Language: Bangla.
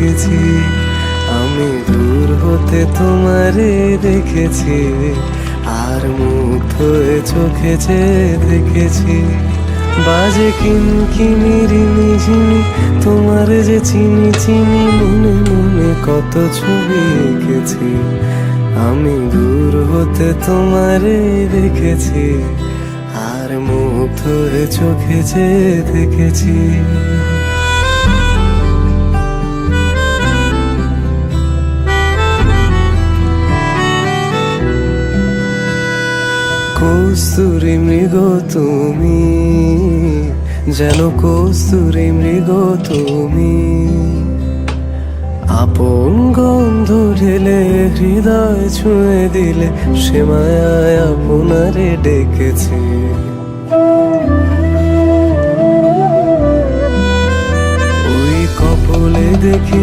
দেখেছি, আমি দূর হতে তোমারে দেখেছি, আর মুগ্ধ হয়ে চোখে যে দেখেছি। বাজে কিনকিনি রিমি ঝিমি, তোমার যে চিনি চিনি, মনে মনে কত ছবি এঁকেছি, আমি দূর হতে তোমারে দেখেছি, আর মুগ্ধ হয়ে চোখে যে দেখেছি। কস্তুরী মৃগ তুমি, যেন কস্তুরী মৃগ তুমি, আপন গন্ধ ঢেলে হৃদয় ছুঁয়ে দিলে, সে মায়ায় আপনারে ডেকেছে। ওই কপলে দেখি